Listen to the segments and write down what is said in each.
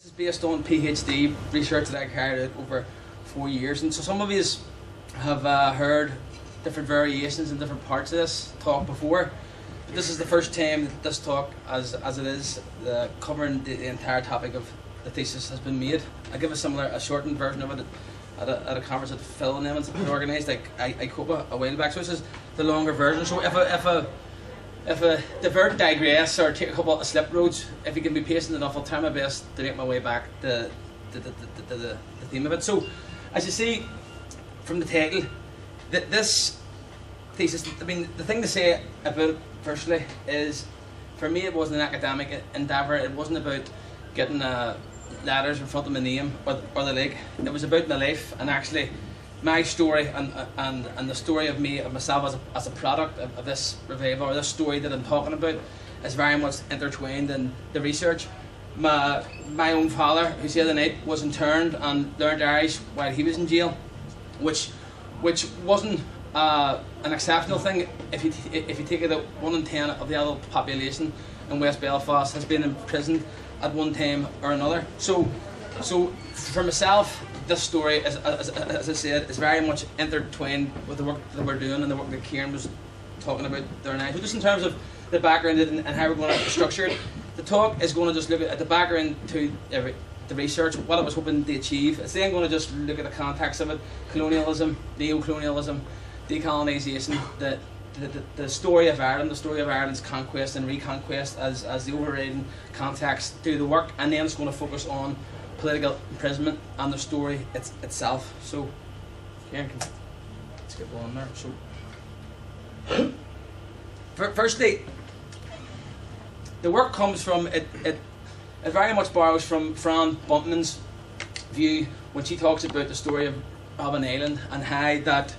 This is based on PhD research that I carried out over 4 years, and so some of you have heard different variations in different parts of this talk before, but this is the first time that this talk, as it is, covering the entire topic of the thesis has been made. I give a shortened version of it at a conference that Phil and them had organised. I cope a while back, so this is the longer version. So if I divert, digress, or take a couple of slip roads, if you can be patient enough, I'll try my best to make my way back to the theme of it. So, as you see from the title, this thesis, I mean, the thing to say about it, firstly, is for me it wasn't an academic endeavour. It wasn't about getting letters in front of my name or the like. It was about my life, and actually my story and the story of myself as a product of this revival, or this story that I'm talking about, is very much intertwined in the research. My own father, who's here tonight, was interned and learned Irish while he was in jail, which wasn't an exceptional thing. If you take it that 1 in 10 of the adult population in West Belfast has been imprisoned at one time or another. So for myself, this story, as I said, is very much intertwined with the work that we're doing and the work that Kieran was talking about there now. So just in terms of the background and how we're going to structure it, the talk is going to just look at the background to the research, what I was hoping to achieve. It's then going to just look at the context of it: colonialism, neo-colonialism, decolonisation, the story of Ireland, the story of Ireland's conquest and reconquest as the overriding context to the work, and then it's going to focus on political imprisonment and the story itself. So, Kieran can skip on there. So, firstly, the work comes from it very much borrows from Fran Buntman's view when she talks about the story of an island and how that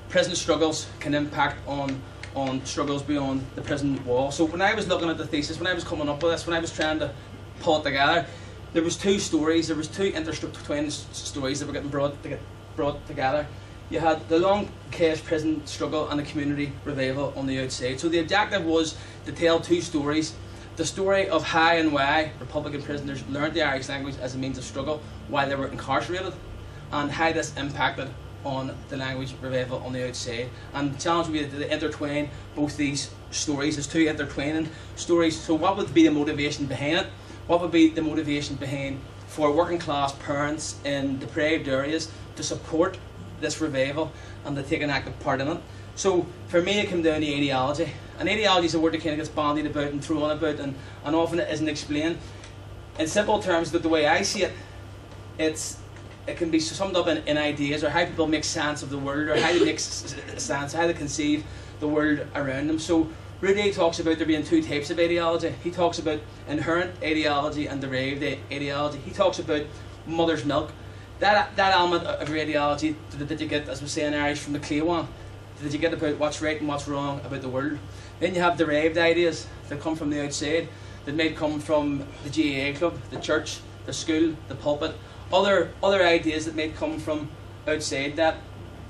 prison struggles can impact on struggles beyond the prison wall. So when I was looking at the thesis, when I was coming up with this, when I was trying to pull it together, there was two stories. There was two intertwined stories that were getting brought together. You had the long cage prison struggle and the community revival on the outside. So the objective was to tell two stories: the story of how and why Republican prisoners learned the Irish language as a means of struggle while they were incarcerated, and how this impacted on the language revival on the outside. And the challenge would be to intertwine both these stories as two intertwining stories. So what would be the motivation behind it? What would be the motivation behind for working class parents in deprived areas to support this revival and to take an active part in it? So for me, it came down to ideology. And ideology is a word that kind of gets bandied about and thrown about, and often it isn't explained. In simple terms, that the way I see it, it can be summed up in ideas, or how people make sense of the world, or how they make sense, how they conceive the world around them. So Rudy talks about there being two types of ideology. He talks about inherent ideology and derived ideology. He talks about mother's milk. That element of your ideology that you get, as we say in Irish, from the clay one, that you get about what's right and what's wrong about the world. Then you have derived ideas that come from the outside, that might come from the GAA club, the church, the school, the pulpit, other ideas that might come from outside that.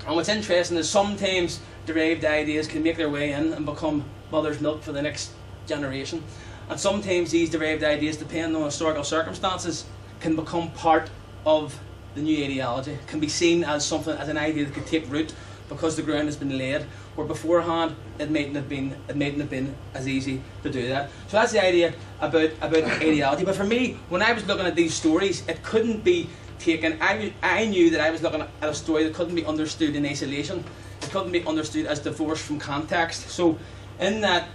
And what's interesting is sometimes derived ideas can make their way in and become mother's milk for the next generation, and sometimes these derived ideas, depending on historical circumstances, can become part of the new ideology, can be seen as something, as an idea that could take root because the ground has been laid, where beforehand it mightn't have been as easy to do that. So that's the idea about ideology. But for me, when I was looking at these stories, it couldn't be taken. I knew that I was looking at a story that couldn't be understood in isolation. It couldn't be understood as divorced from context. So in that,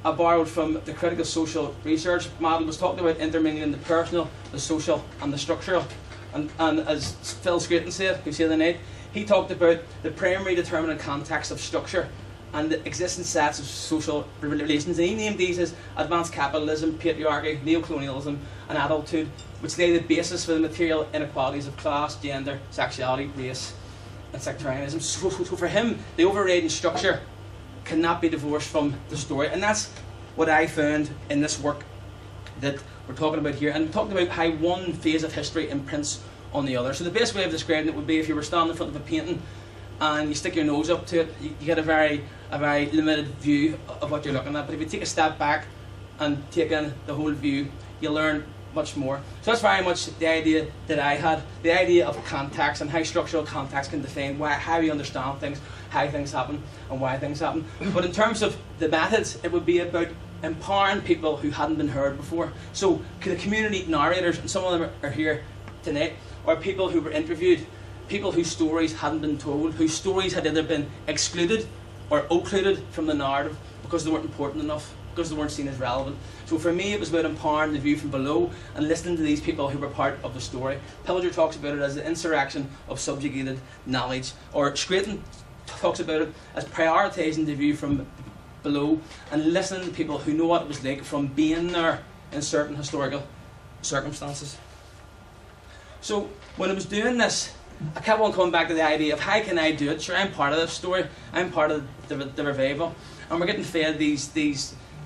I borrowed from the critical social research model, was talking about intermingling the personal, the social and the structural. And as Phil Scraton said, who's here tonight, he talked about the primary determinant context of structure and the existing sets of social relations, and he named these as advanced capitalism, patriarchy, neo-colonialism and adulthood, which lay the basis for the material inequalities of class, gender, sexuality, race and sectarianism. So for him, the overriding structure cannot be divorced from the story, and that's what I found in this work that we're talking about here. And we're talking about how one phase of history imprints on the other. So the best way of describing it would be if you were standing in front of a painting and you stick your nose up to it, you get a very limited view of what you're looking at. But if you take a step back and take in the whole view, you learn much more. So that's very much the idea that I had, the idea of context and how structural context can define how we understand things, how things happen and why things happen. But in terms of the methods, it would be about empowering people who hadn't been heard before. So the community narrators, and some of them are here tonight, or people who were interviewed, people whose stories hadn't been told, whose stories had either been excluded or occluded from the narrative because they weren't important enough, because they weren't seen as relevant. So for me, it was about empowering the view from below and listening to these people who were part of the story. Pillager talks about it as the insurrection of subjugated knowledge, or Shraith talks about it as prioritising the view from below and listening to people who know what it was like from being there in certain historical circumstances. So when I was doing this, I kept on coming back to the idea of how can I do it? Sure, I'm part of this story. I'm part of the revival, and we're getting fed these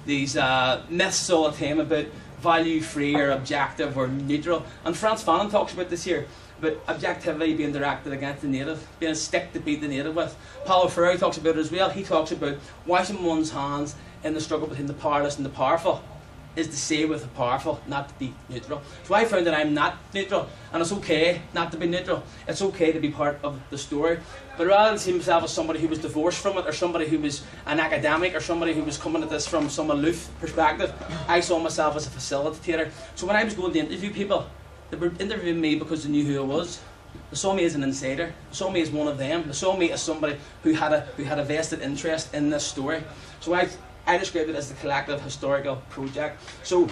myths all the time about value-free or objective or neutral. And Frantz Fanon talks about this here, about objectivity being directed against the native, being a stick to beat the native with. Paulo Freire talks about it as well. He talks about washing one's hands in the struggle between the powerless and the powerful is to say with the powerful, not to be neutral. So I found that I'm not neutral, and it's okay not to be neutral. It's okay to be part of the story. But rather than see myself as somebody who was divorced from it, or somebody who was an academic, or somebody who was coming at this from some aloof perspective, I saw myself as a facilitator. So when I was going to interview people, they were interviewing me because they knew who I was. They saw me as an insider. They saw me as one of them. They saw me as somebody who had a vested interest in this story. So I described it as the collective historical project. So,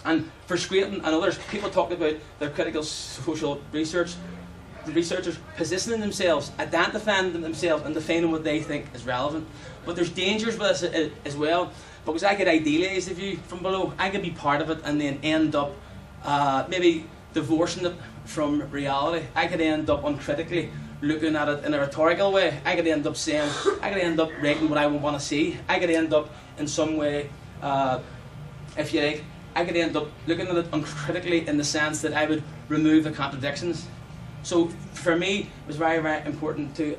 and for Shraith and others, people talk about their critical social research, the researchers positioning themselves, identifying themselves and defining what they think is relevant. But there's dangers with this as well, because I could idealise the view from below. I could be part of it and then end up maybe divorcing it from reality. I could end up uncritically looking at it in a rhetorical way. I could end up saying, I could end up writing what I would want to see. I could end up in some way, if you like, I could end up looking at it uncritically in the sense that I would remove the contradictions. So for me, it was very, very important to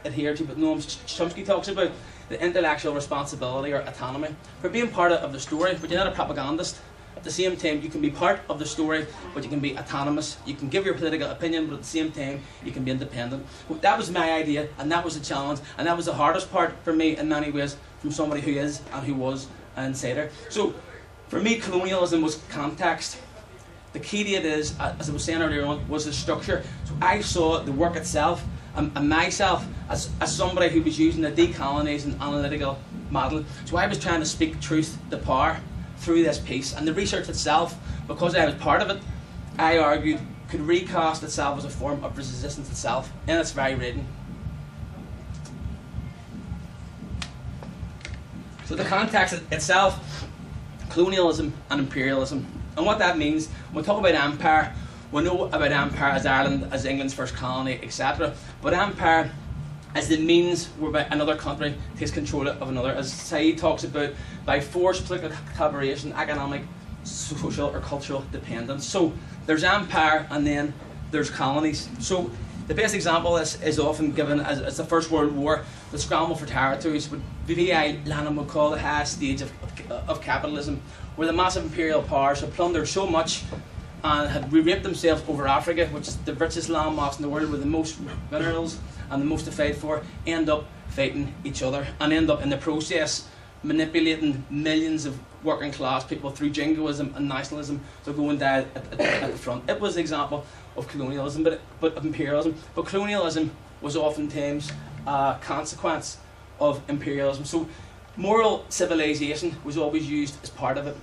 adhere to what Noam Chomsky talks about, the intellectual responsibility or autonomy. For being part of the story, but you're not a propagandist. At the same time, you can be part of the story, but you can be autonomous. You can give your political opinion, but at the same time, you can be independent. Well, that was my idea, and that was the challenge, and that was the hardest part for me in many ways, from somebody who is and who was an insider. So, for me, colonialism was context. The key to it is, as I was saying earlier on, was the structure. So I saw the work itself and myself as somebody who was using a decolonising analytical model. So I was trying to speak truth to power through this piece, and the research itself, because I was part of it, I argued could recast itself as a form of resistance itself in its very reading. So the context itself, colonialism and imperialism, and what that means. When we talk about empire, we know about empire as Ireland, as England's first colony, etc. But empire as the means whereby another country takes control of another, as Said talks about, by forced political collaboration, economic, social or cultural dependence. So there's empire and then there's colonies. So the best example of this is often given as the First World War, the scramble for territories, what V.I. Lanham would call the highest stage of capitalism, where the massive imperial powers had plundered so much and had re-raped themselves over Africa, which is the richest landmass in the world with the most minerals and the most to fight for, end up fighting each other and end up in the process manipulating millions of working class people through jingoism and nationalism to go and die at the front. It was an example of colonialism, but of imperialism. But colonialism was oftentimes a consequence of imperialism. So moral civilization was always used as part of it.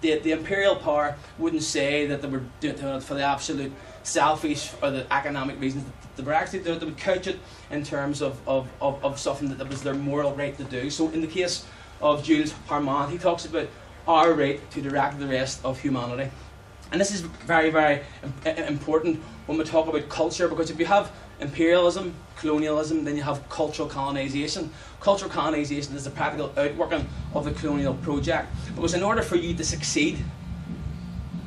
The imperial power wouldn't say that they were doing it for the absolute selfish or the economic reasons. They were actually they would couch it in terms of something that was their moral right to do. So in the case of Jules Parmand, he talks about our right to direct the rest of humanity. And this is very, very important when we talk about culture, because if you have imperialism, colonialism, then you have cultural colonisation. Cultural colonisation is the practical outworking of the colonial project. Because in order for you to succeed,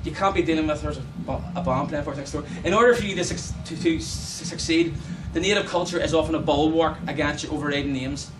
you can't be dealing with, there's a bomb playing for us next door. In order for you to succeed, the native culture is often a bulwark against your overriding aims.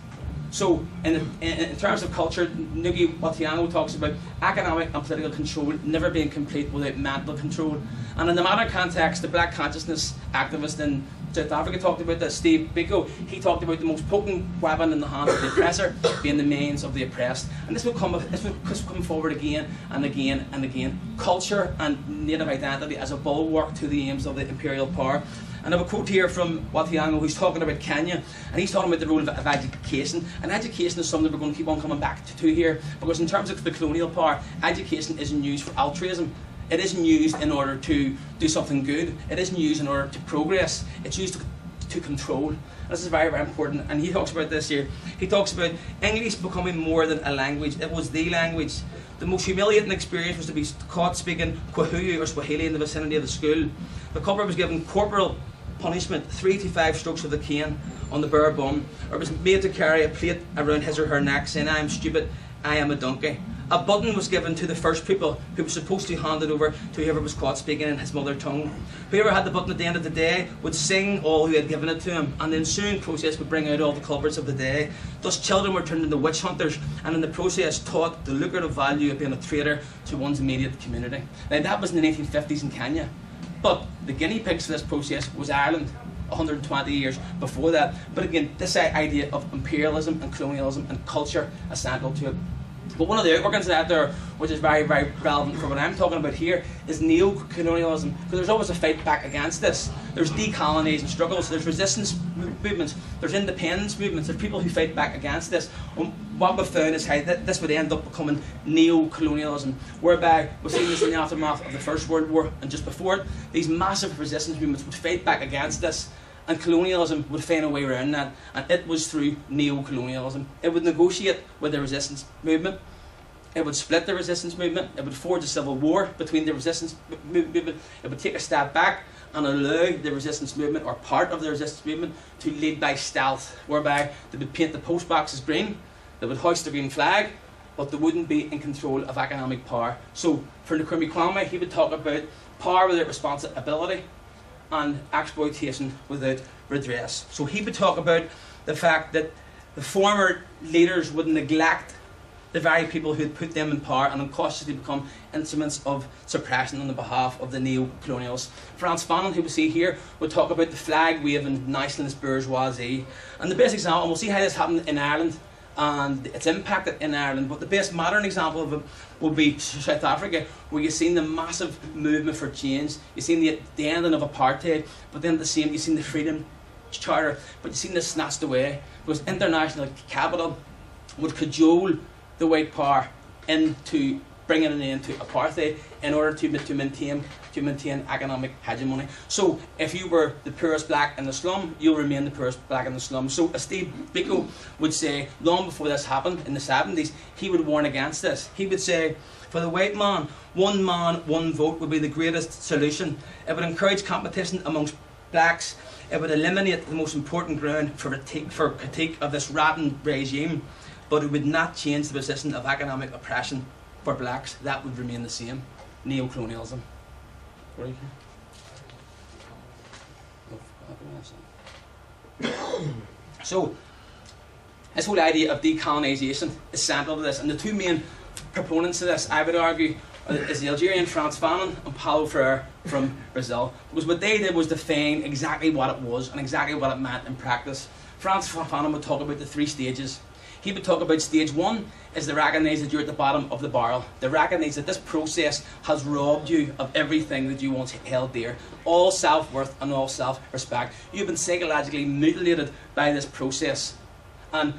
So in terms of culture, Ngugi wa Thiong'o talks about economic and political control never being complete without mental control. And in the modern context, the black consciousness activist in South Africa talked about this. Steve Biko, he talked about the most potent weapon in the hand of the oppressor being the means of the oppressed. And this will come forward again and again and again. Culture and native identity as a bulwark to the aims of the imperial power. And I have a quote here from wa Thiong'o, who's talking about Kenya, and he's talking about the role of education. And education is something that we're going to keep on coming back to here, because in terms of the colonial power, education isn't used for altruism. It isn't used in order to do something good. It isn't used in order to progress. It's used to control. This is very, very important. And he talks about this here. He talks about English becoming more than a language. It was the language. The most humiliating experience was to be caught speaking Kwahuyu or Swahili in the vicinity of the school. The culprit was given corporal punishment, 3 to 5 strokes of the cane on the bare bum, or was made to carry a plate around his or her neck saying, "I am stupid, I am a donkey." A button was given to the first pupil, who was supposed to hand it over to whoever was caught speaking in his mother tongue. Whoever had the button at the end of the day would sing all who had given it to him, and the ensuing process would bring out all the culprits of the day. Thus children were turned into witch hunters, and in the process taught the lucrative value of being a traitor to one's immediate community. Now that was in the 1950s in Kenya, but the guinea pigs for this process was Ireland 120 years before that. But again, this idea of imperialism and colonialism and culture is central to it. But one of the organs out there, which is very, very relevant for what I'm talking about here, is neo-colonialism. Because there's always a fight back against this. There's decolonising struggles, there's resistance movements, there's independence movements, there's people who fight back against this. And what we've found is how this would end up becoming neo-colonialism, whereby we've seen this in the aftermath of the First World War, and just before it, these massive resistance movements would fight back against this. And colonialism would find a way around that, and it was through neo-colonialism. It would negotiate with the resistance movement, it would split the resistance movement, it would forge a civil war between the resistance movement, it would take a step back and allow the resistance movement, or part of the resistance movement, to lead by stealth, whereby they would paint the post boxes green, they would hoist the green flag, but they wouldn't be in control of economic power. So for Nkrumah Kwame, he would talk about power without responsibility and exploitation without redress. So he would talk about the fact that the former leaders would neglect the very people who had put them in power and unconsciously become instruments of suppression on the behalf of the neo-colonials. Frantz Fanon, who we see here, would talk about the flag-waving nationalist bourgeoisie. And the best example, and we'll see how this happened in Ireland and its impact in Ireland, but the best modern example of it will be South Africa, where you've seen the massive movement for change. You've seen the ending of apartheid, but then at the same, you've seen the Freedom Charter, but you've seen this snatched away, because international capital would cajole the white power into bringing an end to apartheid in order to maintain economic hegemony. So if you were the poorest black in the slum, you'll remain the poorest black in the slum. So as Steve Biko would say, long before this happened in the 70s, he would warn against this. He would say, for the white man, one vote would be the greatest solution. It would encourage competition amongst blacks. It would eliminate the most important ground for critique of this rotten regime, but it would not change the position of economic oppression for blacks. That would remain the same. Neo-colonialism. So, this whole idea of decolonisation is central to this, and the two main proponents of this, I would argue, is the Algerian Frantz Fanon and Paulo Freire from Brazil, because what they did was define exactly what it was and exactly what it meant in practice. Frantz Fanon would talk about the 3 stages. He would talk about stage 1 is to recognise that you're at the bottom of the barrel. To recognise that this process has robbed you of everything that you once held dear. All self-worth and all self-respect. You've been psychologically mutilated by this process. And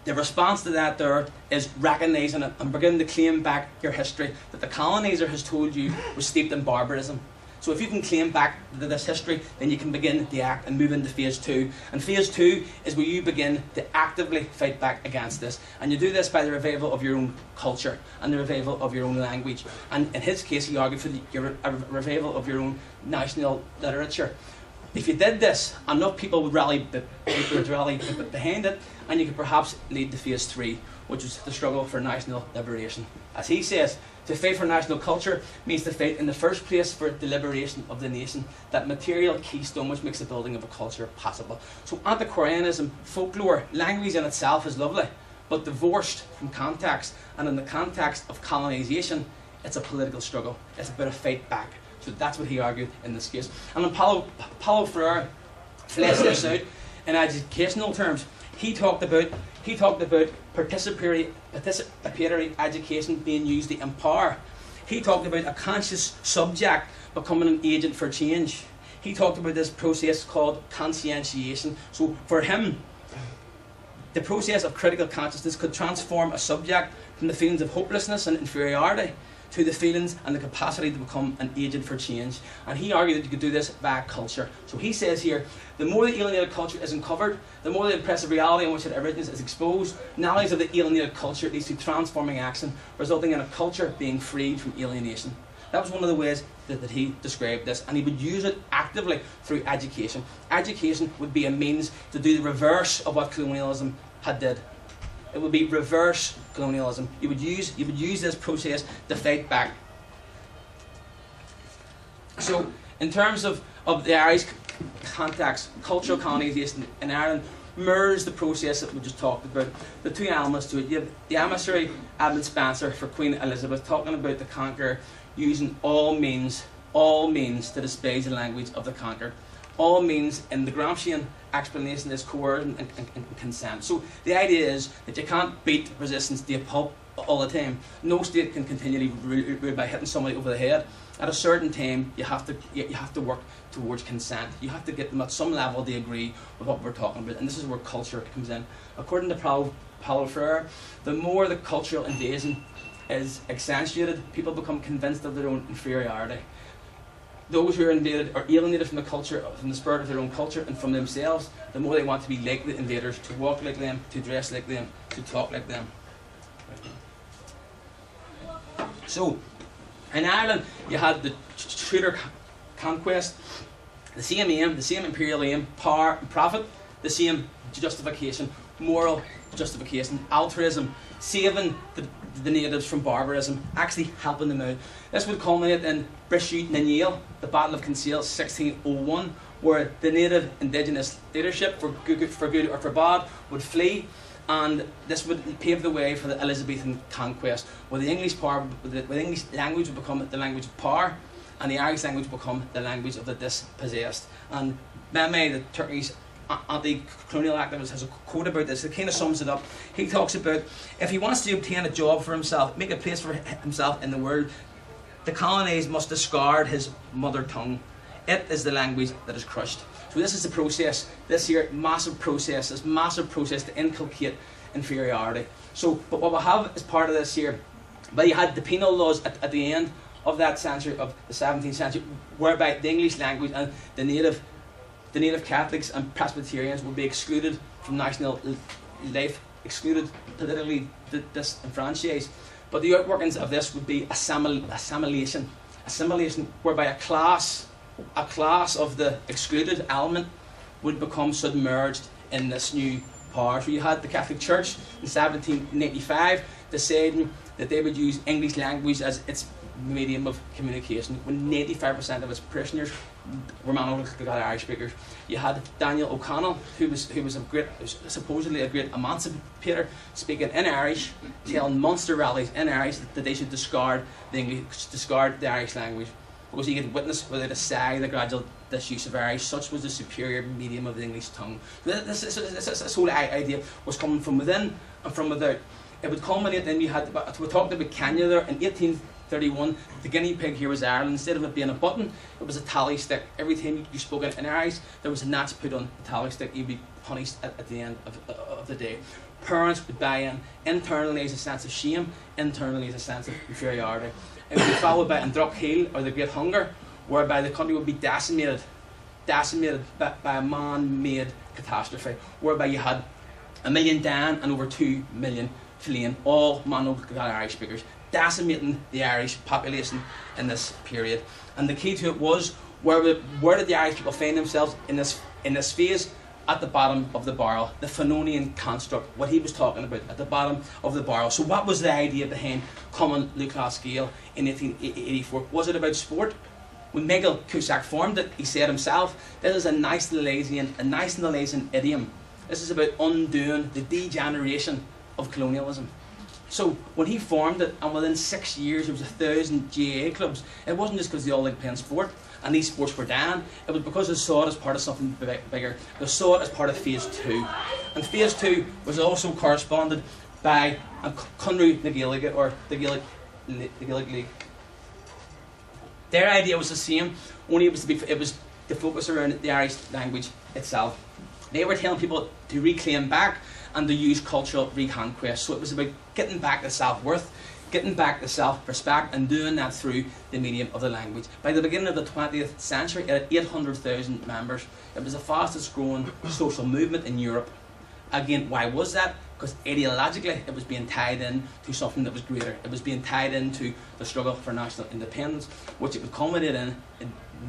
the response to that there is recognising it and beginning to claim back your history that the coloniser has told you was steeped in barbarism. So if you can claim back this history, then you can begin to act and move into phase 2. And phase 2 is where you begin to actively fight back against this. And you do this by the revival of your own culture and the revival of your own language. And in his case, he argued for the revival of your own national literature. If you did this, enough people would rally behind it, and you could perhaps lead to phase 3, which is the struggle for national liberation. As he says, To fight for national culture means to fight in the first place for the liberation of the nation, that material keystone which makes the building of a culture possible. So antiquarianism, folklore, language in itself is lovely, but divorced from context, and in the context of colonisation, it's a political struggle. It's a bit of fight back. So that's what he argued in this case. And when Paulo Freire fleshed this out in educational terms, he talked about participatory education being used to empower. He talked about a conscious subject becoming an agent for change. He talked about this process called conscientiation. So for him, the process of critical consciousness could transform a subject from the feelings of hopelessness and inferiority to the feelings and the capacity to become an agent for change. And he argued that you could do this via culture. So he says here, the more the alienated culture is uncovered, the more the oppressive reality in which it originates is exposed. Knowledge of the alienated culture leads to transforming action, resulting in a culture being freed from alienation. That was one of the ways that he described this, and he would use it actively through education. Education would be a means to do the reverse of what colonialism had did. It would be reverse colonialism. You would use this process to fight back. So, in terms of the Irish context, cultural colonisation in Ireland mirrors the process that we just talked about. The two elements to it. You have the emissary Edmund Spencer for Queen Elizabeth talking about the conqueror using all means to displace the language of the conquered. All means in the Gramscian explanation is coercion and consent. So the idea is that you can't beat resistance to a pulp all the time. No state can continually rule by hitting somebody over the head. At a certain time, you have to work towards consent. You have to get them at some level to agree with what we're talking about, and this is where culture comes in. According to Paulo Freire, the more the cultural invasion is accentuated, people become convinced of their own inferiority. Those who are invaded are alienated from the culture, from the spirit of their own culture and from themselves. The more they want to be like the invaders, to walk like them, to dress like them, to talk like them. So, in Ireland, you had the Tudor conquest, the same aim, the same imperial aim, power and profit, the same justification, moral justification, altruism, saving the natives from barbarism, actually helping them out. This would culminate in Brishú na nGael, the Battle of Kinsale, 1601, where the native indigenous leadership, for good or for bad, would flee, and this would pave the way for the Elizabethan conquest, where the English language would become the language of power, and the Irish language would become the language of the dispossessed. And Mehmet, the Turkish anti-colonial activist, has a quote about this. It kind of sums it up. He talks about, if he wants to obtain a job for himself, make a place for himself in the world, the colonised must discard his mother tongue. It is the language that is crushed. So this is the process, this massive process to inculcate inferiority. So, but what we have as part of this here, well, you had the penal laws at the end of that century, of the 17th century, whereby the English language and the native Catholics and Presbyterians would be excluded from national life, excluded politically, disenfranchised. But the outworkings of this would be assimilation, whereby a class of the excluded element would become submerged in this new power. So you had the Catholic Church in 1785 deciding that they would use English language as its medium of communication, when 95% of its parishioners were monolingual Irish speakers. You had Daniel O'Connell, who was supposedly a great emancipator, speaking in Irish, telling monster rallies in Irish that they should discard the Irish language, because he could witness without a sigh the gradual disuse of Irish. Such was the superior medium of the English tongue. This whole idea was coming from within and from without. It would culminate, then we talked about Kenya there in 1831. The guinea pig here was Ireland. Instead of it being a button, it was a tally stick. Every time you spoke in Irish, there was a notch put on the tally stick. You'd be punished at the end of the day. Parents would buy in. Internally, as a sense of shame. Internally, as a sense of inferiority. It would be followed by Androk Heel, or the Great Hunger, whereby the country would be decimated by a man-made catastrophe, whereby you had 1 million dying and over 2 million fleeing, all monolingual Irish speakers, decimating the Irish population in this period. And the key to it was, where did the Irish people find themselves in this phase? at the bottom of the barrel, the Fanonian construct, what he was talking about, at the bottom of the barrel. So what was the idea behind Common Law Scale in 1884? Was it about sport? When Miguel Cusack formed it, he said himself, this is a nice Malaysian idiom. This is about undoing the degeneration of colonialism. So when he formed it, and within 6 years there was 1,000 GAA clubs, it wasn't just because they all liked playing sport, and these sports were dying. It was because they saw it as part of something bigger. They saw it as part of Phase 2. And Phase 2 was also corresponded by a country, the Gaeilge, or the Gaeilge League. Their idea was the same, only it was to focus around the Irish language itself. They were telling people to reclaim back and to use cultural reconquest. So it was about getting back the self-worth, getting back the self-respect, and doing that through the medium of the language. By the beginning of the 20th century, it had 800,000 members. It was the fastest growing social movement in Europe. Again, why was that? Because ideologically it was being tied in to something that was greater. It was being tied into the struggle for national independence, which it would culminate in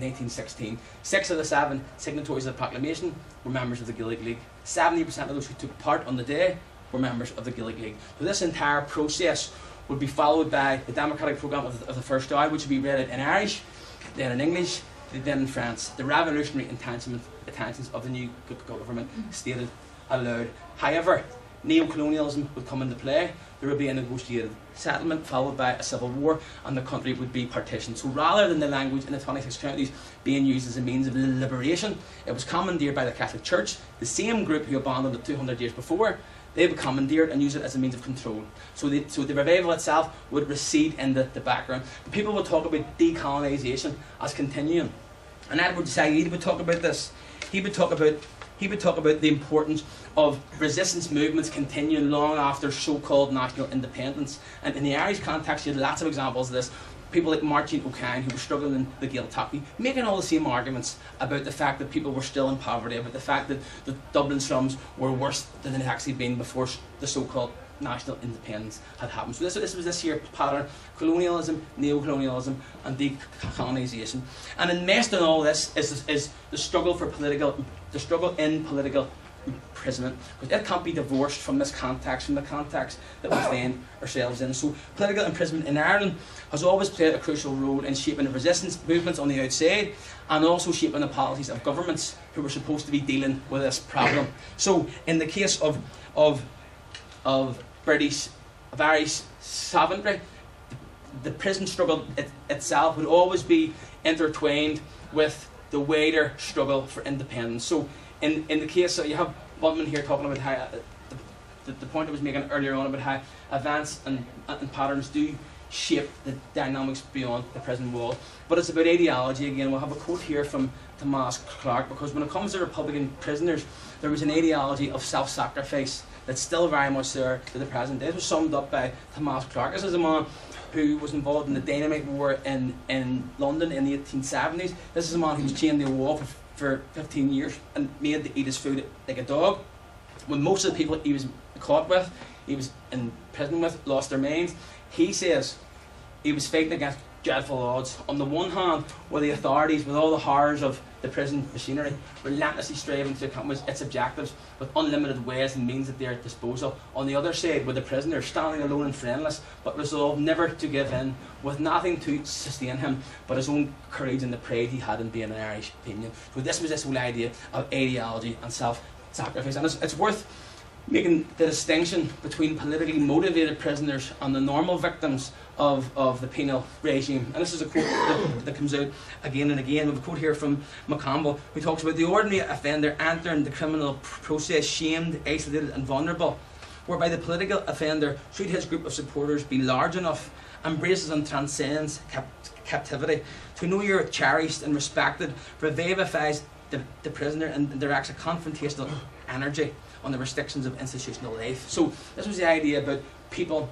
1916. 6 of the 7 signatories of the proclamation were members of the Gaeilge League. 70% of those who took part on the day were members of the Gaeilge League. So this entire process would be followed by the democratic programme of the first hour, which would be read in Irish, then in English, then in France. The revolutionary intentions of the new government stated aloud. However, neo-colonialism would come into play. There would be a negotiated settlement followed by a civil war, and the country would be partitioned. So rather than the language in the 26 counties being used as a means of liberation, it was commandeered by the Catholic Church, the same group who abandoned it 200 years before. They would commandeer it and use it as a means of control. So the revival itself would recede into the background. But people would talk about decolonisation as continuing. And Edward Said would talk about this. He would talk about the importance of resistance movements continuing long after so-called national independence. And in the Irish context, you had lots of examples of this. People like Martin O'Kane, who were struggling in the Gaeltacht, making all the same arguments about the fact that people were still in poverty, about the fact that the Dublin slums were worse than they had actually been before the so-called national independence had happened. So this was this here pattern: colonialism, neo-colonialism, and decolonisation. And enmeshed in all this is the struggle in political imprisonment, because it can't be divorced from this context, from the context that we find ourselves in. So political imprisonment in Ireland has always played a crucial role in shaping the resistance movements on the outside, and also shaping the policies of governments who were supposed to be dealing with this problem. So in the case of Irish sovereignty, the prison struggle itself would always be intertwined with the wider struggle for independence. So in the case, you have one man here talking about how the point I was making earlier on about how events and patterns do shape the dynamics beyond the prison wall. But it's about ideology again. We'll have a quote here from Thomas Clark, because when it comes to Republican prisoners, there was an ideology of self-sacrifice that's still very much there to the present day. It was summed up by Thomas Clark. This is a man who was involved in the Dynamite War in London in the 1870s. This is a man who was chained to a wall for 15 years and made to eat his food like a dog. When most of the people he was caught with, he was in prison with, lost their minds. He says he was fighting against dreadful odds. On the one hand, were the authorities, with all the horrors of the prison machinery, relentlessly striving to accomplish its objectives with unlimited ways and means at their disposal. On the other side were the prisoners, standing alone and friendless, but resolved never to give in, with nothing to sustain him but his own courage and the pride he had in being an Irish opinion. So this was this whole idea of ideology and self-sacrifice. And it's worth making the distinction between politically motivated prisoners and the normal victims of the penal regime. And this is a quote that comes out again and again. We have a quote here from McCampbell, who talks about the ordinary offender entering the criminal process shamed, isolated and vulnerable, whereby the political offender, should his group of supporters be large enough, embraces and transcends captivity. To know you're cherished and respected revivifies the prisoner and directs a confrontational energy on the restrictions of institutional life. So this was the idea about people,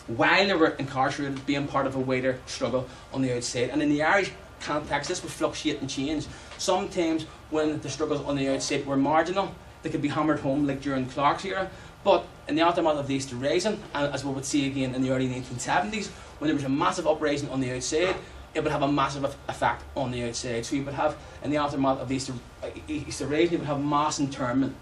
while they were incarcerated, being part of a wider struggle on the outside. And in the Irish context, this would fluctuate and change. Sometimes when the struggles on the outside were marginal, they could be hammered home, like during Clark's era. But in the aftermath of the Easter Rising, and as we would see again in the early 1970s, when there was a massive uprising on the outside, it would have a massive effect on the outside. So you would have, in the aftermath of the Easter Rising, you would have mass internment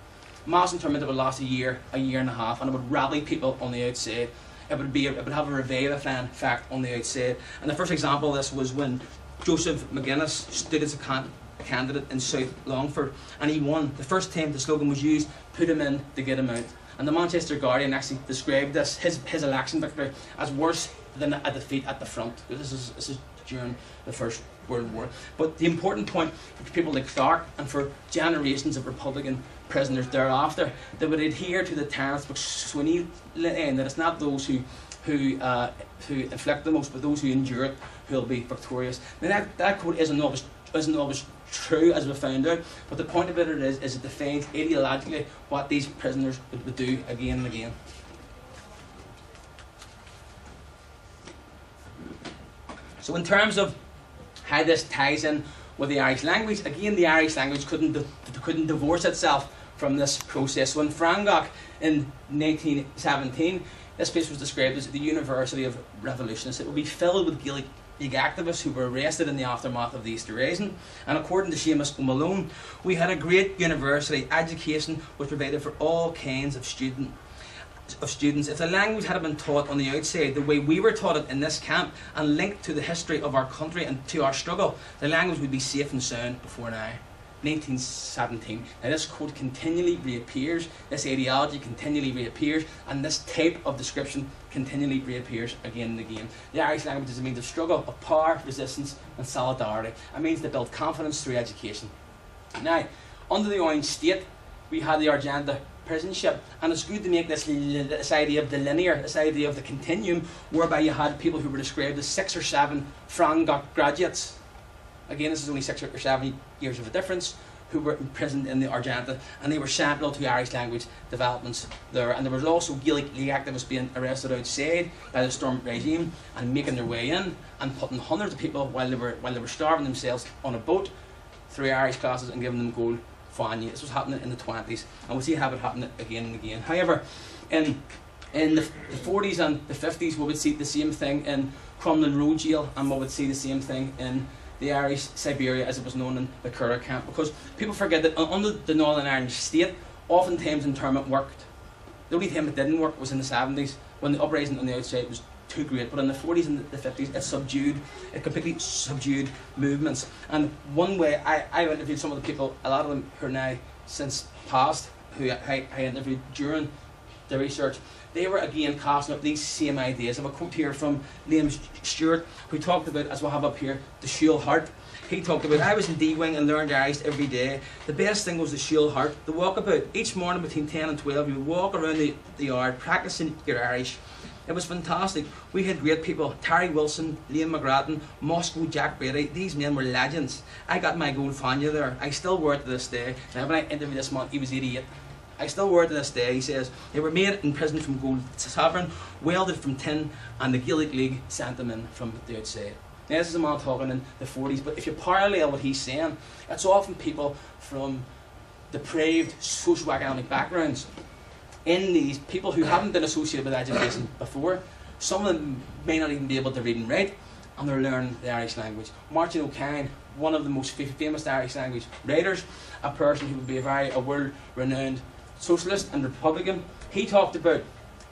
that would last a year and a half, and it would rally people on the outside. It would have a revivifying effect on the outside. And the first example of this was when Joseph McGuinness stood as a candidate in South Longford, and he won. The first time the slogan was used, "Put him in to get him out." And the Manchester Guardian actually described this, his election victory, as worse than a defeat at the front. This is during the First World War. But the important point for people like Clark and for generations of Republican prisoners thereafter, they would adhere to the tenets which Sweeney let in, that it's not those who inflict the most, but those who endure it who will be victorious. Now that quote isn't always true, as we found out, but the point of it is it defines ideologically what these prisoners would do again and again. So in terms of how this ties in with the Irish language, again the Irish language couldn't divorce itself from this process. So in Frangach in 1917, this place was described as the University of Revolutionists. It would be filled with Gaeilge activists who were arrested in the aftermath of the Easter Rising. And according to Seamus O'Malone, we had a great university. Education was provided for all kinds of students. If the language had been taught on the outside the way we were taught it in this camp and linked to the history of our country and to our struggle, the language would be safe and sound before now. 1917. Now this quote continually reappears, this ideology continually reappears, and this type of description continually reappears again and again. The Irish language is a means of struggle, of power, resistance and solidarity. It means to build confidence through education. Now, under the Orange State, we had the Argenta prison ship, and it's good to make this idea of the linear, this idea of the continuum, whereby you had people who were described as 6 or 7 Frangach graduates. Again, this is only 6 or 7 years of a difference, who were imprisoned in the Argenta, and they were central to Irish language developments there. And there was also Gaeilge activists being arrested outside by the Storm regime and making their way in and putting hundreds of people while they were starving themselves on a boat through Irish classes and giving them gold faoin. This was happening in the 20s, and we'll see how it happened again and again. However, in the 40s and the 50s, we would see the same thing in Crumlin Road Jail, and we would see the same thing in the Irish Siberia, as it was known in the Curragh camp, because people forget that under the Northern Irish state, oftentimes internment worked. The only time it didn't work was in the 70s, when the uprising on the outside was too great. But in the 40s and the 50s, it completely subdued movements. And one way, I interviewed some of the people, a lot of them who are now since passed, who I interviewed during the research. They were again casting up these same ideas. I have a quote here from Liam Stewart, who talked about, as we'll have up here, the Shule Heart. He talked about, I was in D-Wing and learned Irish every day. The best thing was the Shule Heart, the walkabout. Each morning between 10 and 12, you would walk around the yard practicing your Irish. It was fantastic. We had great people, Terry Wilson, Liam McGrattan, Moscow Jack Brady. These men were legends. I got my gold faoin there. I still wear it to this day. Now when I interviewed this man, he was 88. I still wear it to this day. He says, they were made in prison from gold sovereign, welded from tin, and the Gaeilge League sent them in from the outside. Now this is a man talking in the 40s, but if you parallel what he's saying, it's often people from depraved socio-economic backgrounds. In these people who haven't been associated with education before, some of them may not even be able to read and write, and they're learning the Irish language. Martin O'Kane, one of the most famous Irish language writers, a person who would be a world-renowned socialist and Republican, he talked about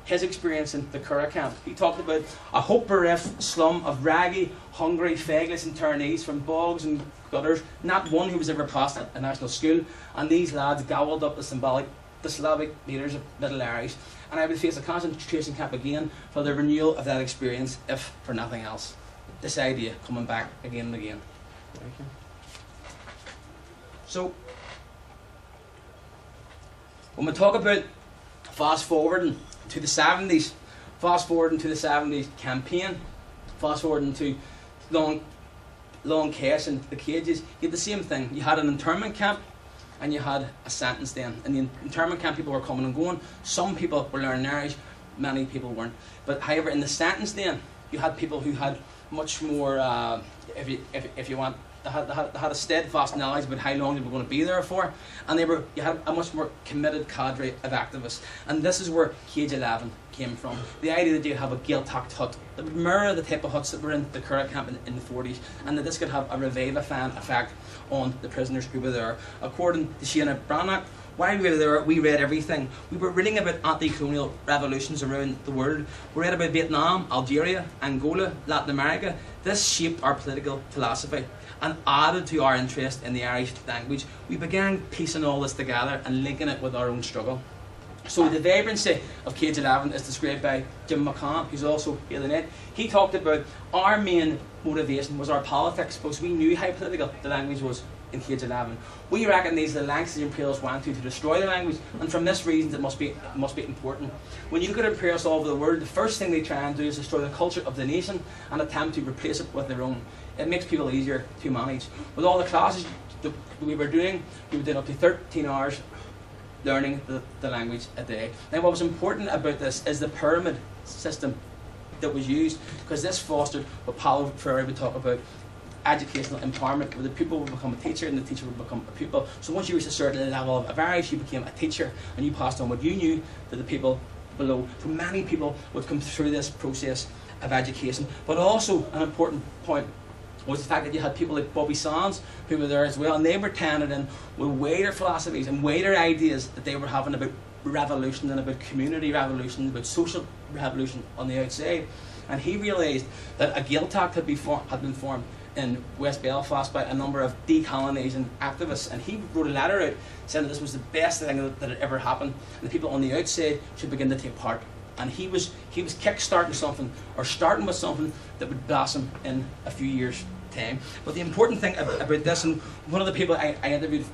his experience in the Curragh camp. He talked about a hope-bereft slum of raggy, hungry, fagless internees from bogs and gutters, not one who was ever passed a national school, and these lads gobbled up the Slavic leaders of Middle Irish, and I would face a concentration camp again for the renewal of that experience, if for nothing else. This idea coming back again and again. So, when we talk about fast forwarding to the 70s campaign, fast forwarding to long case and the cages, you had the same thing. You had an internment camp and you had a sentence then. In the internment camp, people were coming and going. Some people were learning Irish, many people weren't. But however, in the sentence then, you had people who had much more, if you want, they had a steadfast knowledge about how long they were going to be there for, and you had a much more committed cadre of activists. And this is where Cage 11 came from. The idea that you have a Gaeltacht hut that would mirror the type of huts that were in the Curragh camp in the 40s, and that this could have a revivifying effect on the prisoners who were there. According to Shana Branagh, while we were there, we read everything. We were reading about anti-colonial revolutions around the world. We read about Vietnam, Algeria, Angola, Latin America. This shaped our political philosophy and added to our interest in the Irish language. We began piecing all this together and linking it with our own struggle. So the vibrancy of Cage 11 is described by Jim McCann, who's also here tonight. He talked about our main motivation was our politics, because we knew how political the language was in Cage 11. We recognised the lengths the Imperials went to destroy the language, and from this reason it must be important. When you look at Imperials all over the world, the first thing they try and do is destroy the culture of the nation and attempt to replace it with their own. It makes people easier to manage. With all the classes that we were doing up to 13 hours learning the language a day. Now what was important about this is the pyramid system that was used, because this fostered what Paulo Freire would talk about, educational empowerment, where the pupil would become a teacher and the teacher would become a pupil. So once you reached a certain level of Irish, you became a teacher and you passed on what you knew to the people below. So many people would come through this process of education. But also an important point was the fact that you had people like Bobby Sands who were there as well, and they were tended in with wider philosophies and wider ideas that they were having about revolution and about community revolution, about social revolution on the outside. And he realised that a Gaeltacht had been formed in West Belfast by a number of decolonising activists, and he wrote a letter out saying that this was the best thing that had ever happened, and the people on the outside should begin to take part. And he was kick-starting something, or starting with something that would blossom in a few years' time. But the important thing about this, and one of the people I interviewed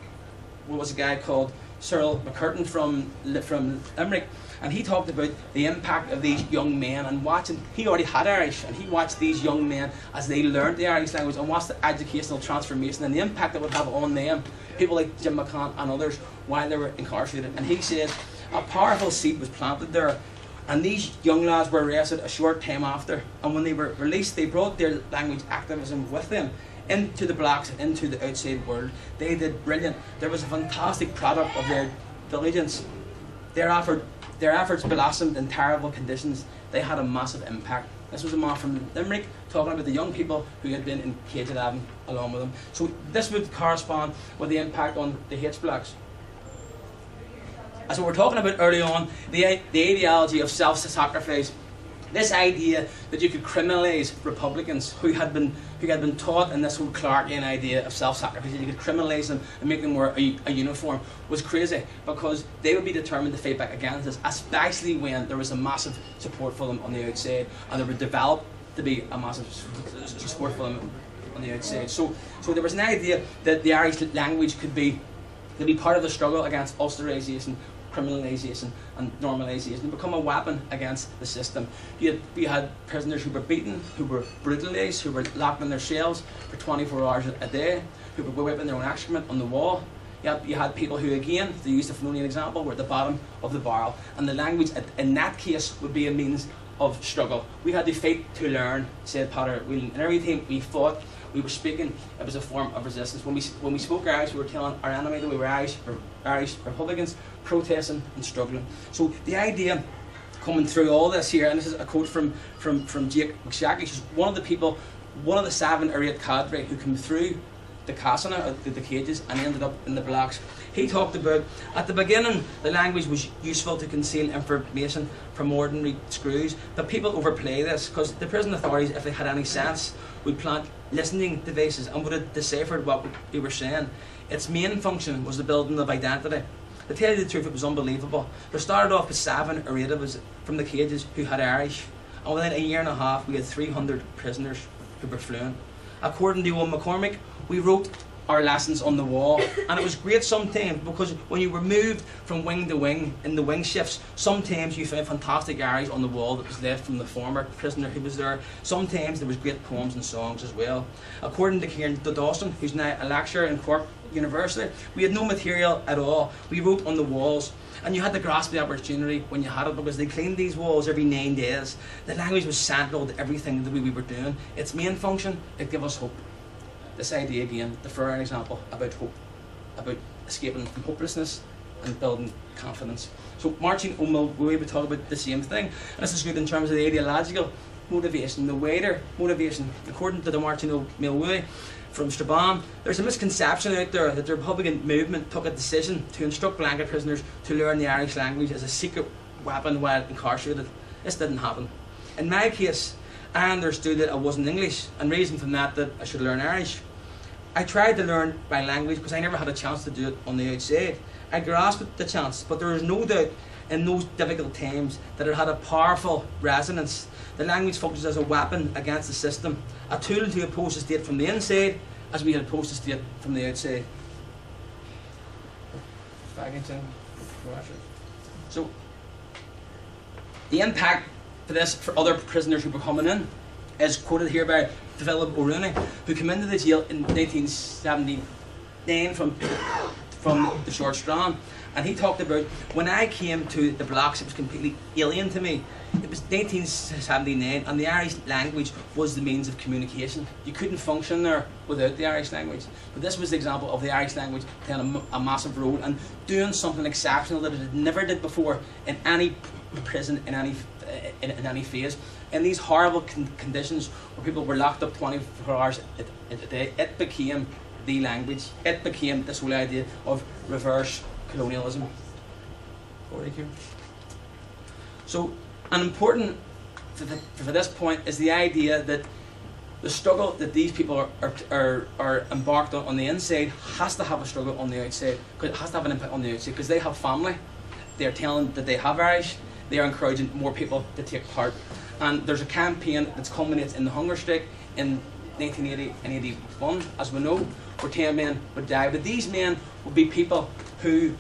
was a guy called Cyril McCurtain from Limerick, and he talked about the impact of these young men and watching. He already had Irish, and he watched these young men as they learned the Irish language and watched the educational transformation and the impact it would have on them, people like Jim McCann and others, while they were incarcerated. And he says a powerful seed was planted there, and these young lads were arrested a short time after, and when they were released, they brought their language activism with them into the blacks, into the outside world. They did brilliant. There was a fantastic product of their diligence. Their efforts blossomed in terrible conditions. They had a massive impact. This was a man from Limerick talking about the young people who had been in Cage 11 along with them. So this would correspond with the impact on the H-blacks. As we were talking about early on, the ideology of self-sacrifice, this idea that you could criminalise Republicans who had been taught in this whole Clarkian idea of self-sacrifice, that you could criminalise them and make them wear a uniform, was crazy, because they would be determined to fight back against this, especially when there was a massive support for them on the outside, and there would develop to be a massive support for them on the outside. So there was an idea that the Irish language could be part of the struggle against Ulsterisation, criminalisation and normalisation, and become a weapon against the system. You had prisoners who were beaten, who were brutalised, who were locked in their cells for 24 hours a day, who were whipping their own excrement on the wall. You had people who, again, to use the Fanonian example, were at the bottom of the barrel, and the language in that case would be a means of struggle. We had to fight to learn, said Potter Whelan, and every time we fought, we were speaking, it was a form of resistance. When we spoke Irish, we were telling our enemy that we were Irish Republicans, protesting and struggling. So the idea coming through all this here, and this is a quote from Jake McShackey, who's one of the 7 or 8 cadre who came through the Casana, or the cages, and ended up in the blocks. He talked about, at the beginning, the language was useful to conceal information from ordinary screws, but people overplay this, because the prison authorities, if they had any sense, would plant listening devices and would have deciphered what we were saying. Its main function was the building of identity. To tell you the truth, it was unbelievable. There started off with 7 or 8 of us from the cages who had Irish, and within a year and a half we had 300 prisoners who were fluent. According to Owen McCormick, we wrote our lessons on the wall, and it was great sometimes, because when you were moved from wing to wing in the wing shifts, sometimes you found fantastic Irish on the wall that was left from the former prisoner who was there. Sometimes there was great poems and songs as well. According to Kieran Dawson, who's now a lecturer in Cork University, we had no material at all. We wrote on the walls, and you had to grasp the opportunity when you had it, because they cleaned these walls every 9 days. The language was central to everything that we were doing. Its main function, it gave us hope. This idea again, the Freire example, about hope, about escaping from hopelessness and building confidence. So Martin O'Mulwee would talk about the same thing, and this is good in terms of the ideological motivation, the wider motivation. According to the Martin O'Mulwee from Strabon, there's a misconception out there that the Republican movement took a decision to instruct blanket prisoners to learn the Irish language as a secret weapon while incarcerated. This didn't happen. In my case, I understood that I wasn't English, and reason from that I should learn Irish. I tried to learn my language because I never had a chance to do it on the outside. I grasped the chance, but there was no doubt in those difficult times that it had a powerful resonance. The language functions as a weapon against the system, a tool to oppose the state from the inside as we had opposed the state from the outside. So, the impact for this for other prisoners who were coming in is quoted here by Philip O'Rooney, who came into the jail in 1979 from the Short Strand, and he talked about, when I came to the blocks it was completely alien to me. It was 1979 and the Irish language was the means of communication. You couldn't function there without the Irish language. But this was the example of the Irish language playing a massive role and doing something exceptional that it never did before in any prison, in any phase. In these horrible conditions where people were locked up 24 hours a day, it became the language. It became this whole idea of reverse colonialism. So, an important for this point is the idea that the struggle that these people are embarked on the inside has to have a struggle on the outside. It has to have an impact on the outside because they have family. They are telling that they have Irish. They are encouraging more people to take part. And there's a campaign that culminates in the hunger strike in 1980 and 81, as we know, where 10 men would die. But these men would be people who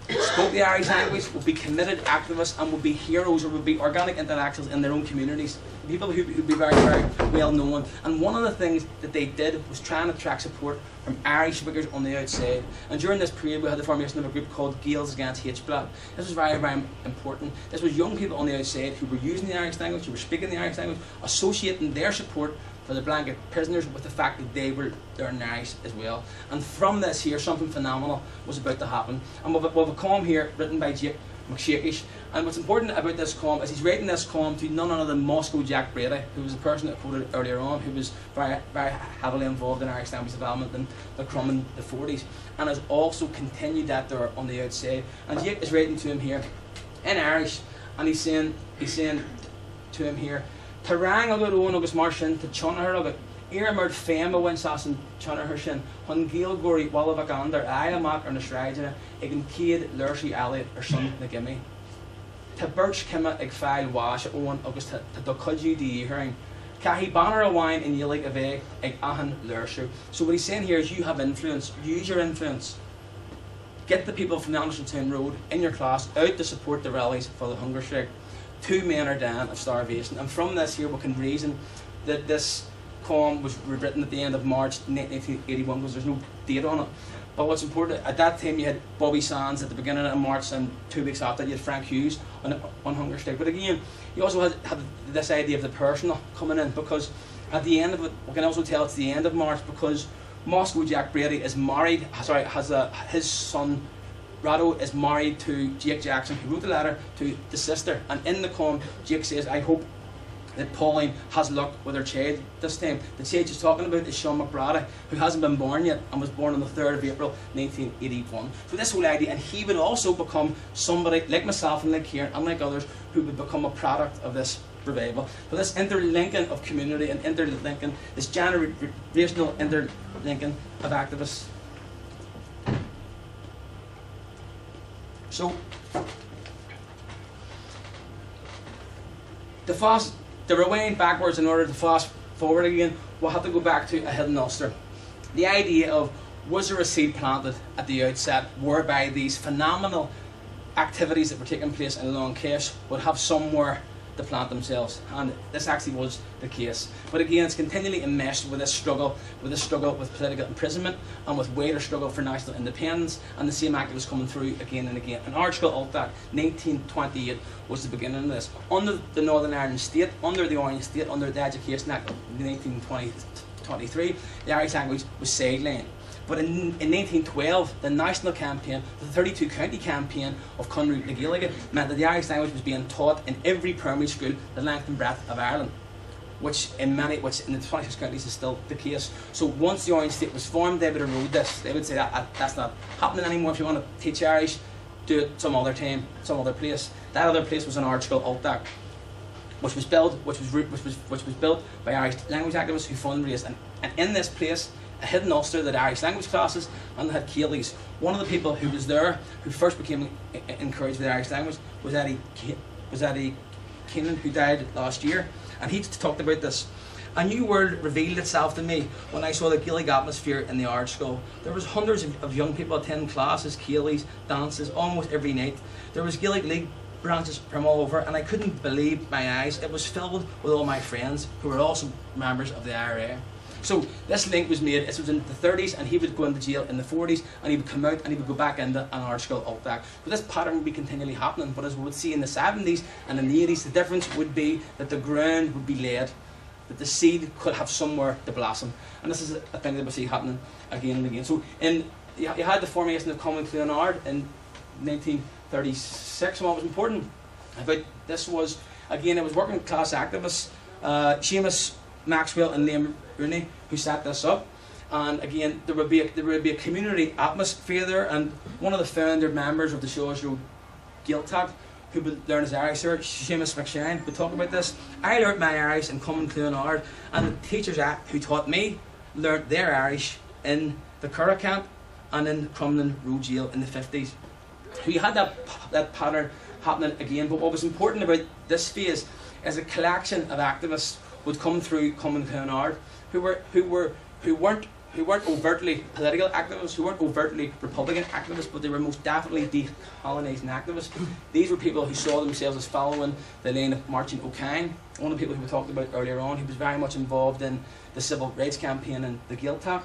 spoke the Irish language, would be committed activists, and would be heroes, or would be organic intellectuals in their own communities. People who would be very, very well known. And one of the things that they did was try and attract support from Irish speakers on the outside. And during this period we had the formation of a group called Gaeilge Feargal. This was very, very important. This was young people on the outside who were using the Irish language, who were speaking the Irish language, associating their support for the blanket prisoners with the fact that they were learning Irish as well. And from this here, something phenomenal was about to happen. And we have a poem here written by Gaeilge McShakish. And what's important about this poem is he's writing this poem to none other than Moscow Jack Brady, who was a person that I quoted earlier on, who was very, very heavily involved in Irish language development in the Crumb in the 40s, and has also continued that there on the outside. And Jake is writing to him here in Irish, and he's saying to him here, Tarang agad owen agus marshin to chonahar agad, Iramard fame a winsasin chonahar shin, hun Gaeilge Feargal Mac Ionnrachtaigh na shraith ign Céad Lurshi Elliot or son na gimme. Ta birch kimma ag file wash owen agus ta dokudju di hearing. Cahi banner a wine in yilig ave ag ahan lurshu. So what he's saying here is you have influence, use your influence. Get the people from the Andersontown Road in your class out to support the rallies for the hunger strike. 2 men are dying of starvation, and from this here we can reason that this poem was written at the end of March 1981 because there's no date on it. But what's important, at that time you had Bobby Sands at the beginning of March, and 2 weeks after you had Frank Hughes on hunger strike. But again, you also had this idea of the personal coming in, because at the end of it, we can also tell it's the end of March because Moscow Jack Brady is married, his son Rado is married to Jake Jackson, who wrote the letter to the sister, and in the poem Jake says, I hope that Pauline has luck with her child this time. The child she's talking about is Sean McBrady, who hasn't been born yet and was born on the 3rd of April 1981. So this whole idea, and he would also become somebody like myself and like Kieran and like others who would become a product of this revival. So this interlinking of community and interlinking, this generational interlinking of activists. So, to rewind backwards in order to fast forward again, we'll have to go back to a hidden Ulster. The idea of, was there a seed planted at the outset whereby these phenomenal activities that were taking place in Long Cache would have somewhere to plant themselves, and this actually was the case. But again, it's continually enmeshed with this struggle with political imprisonment and with wider struggle for national independence, and the same activists coming through again and again. And Article Ulta 1928 was the beginning of this. Under the Northern Ireland State, under the Orange State, under the Education Act of 1923, the Irish language was sidelined. But in 1912, the national campaign, the 32 county campaign of Conroe na Gaeilge, meant that the Irish language was being taught in every primary school the length and breadth of Ireland, which in the 26 counties is still the case. So once the Orange State was formed, they would erode this. They would say that's not happening anymore. If you want to teach Irish, do it some other time, some other place. That other place was an art school, Ultach, which was built by Irish language activists who fundraised. And in this place, a hidden Ulster that Irish language classes, and they had Gaeilges. One of the people who was there, who first became encouraged with the Irish language, was Eddie Keenan, who died last year. And he talked about this. A new world revealed itself to me when I saw the Gaelic atmosphere in the art school. There was hundreds of young people attending classes, Gaelies, dances, almost every night. There was Gaelic League branches from all over, and I couldn't believe my eyes. It was filled with all my friends who were also members of the IRA. So this link was made. It was in the 30s, and he would go into jail in the 40s, and he would come out and he would go back into an art school Ultach. But this pattern would be continually happening. But as we would see in the 70s and in the 80s, the difference would be that the ground would be laid, that the seed could have somewhere to blossom. And this is a thing that we see happening again and again. So you had the formation of Common Cleonard in 1936, and what was important about this was, again, it was working class activists, Seamus Maxwell and Liam Rooney, who set this up. And again, there would be a community atmosphere there, and one of the founder members of the Shaw's Road Gaeltacht, who would learn his Irish there, Seamus McShane, would talk about this. I learnt my Irish in Common Cleonard, and the teachers who taught me learnt their Irish in the Curragh camp and in Crumlin Road Jail in the 50s. So you had that pattern happening again. But what was important about this phase is a collection of activists would come through Common Cleonard who weren't overtly political activists, who weren't overtly Republican activists, but they were most definitely decolonising activists. These were people who saw themselves as following the lane of Martin O'Kane, one of the people who we talked about earlier on, who was very much involved in the civil rights campaign in the Gaeltacht.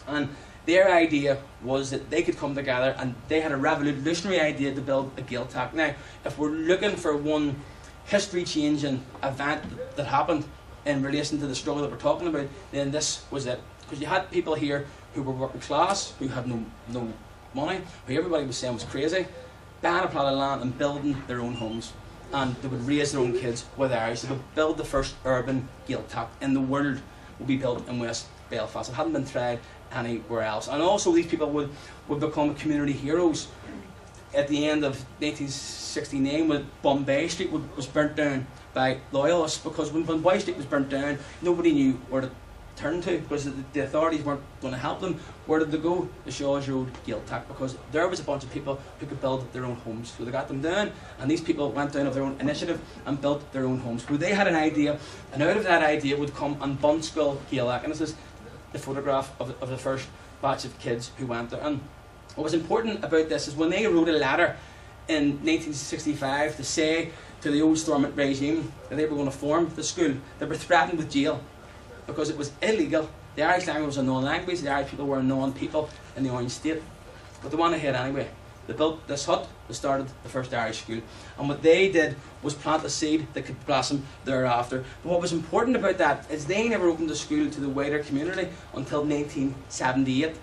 And their idea was that they could come together, and they had a revolutionary idea to build a Gaeltacht. Now, if we're looking for one history-changing event that happened in relation to the struggle that we're talking about, then this was it. Because you had people here who were working class, who had no money, who everybody was saying was crazy, buying a plot of land and building their own homes. And they would raise their own kids with Irish. They would build the first urban Gaeltacht in the world, would be built in West Belfast. It hadn't been tried anywhere else. And also these people would become community heroes. At the end of 1969, when Bombay Street was burnt down by loyalists, because when Bombay Street was burnt down, nobody knew where to turn to, because the authorities weren't going to help them. Where did they go? The Shaw's Road Gaeltacht, because there was a bunch of people who could build their own homes. So they got them down, and these people went down of their own initiative and built their own homes. So they had an idea, and out of that idea would come an Bunskull Gaelach, and this is the photograph of the first batch of kids who went there. And what was important about this is when they wrote a letter in 1965 to say to the old Stormont regime that they were going to form the school, they were threatened with jail because it was illegal. The Irish language was a known language, the Irish people were a known people in the Orange State. But they went ahead anyway. They built this hut, they started the first Irish school. And what they did was plant a seed that could blossom thereafter. But what was important about that is they never opened the school to the wider community until 1978.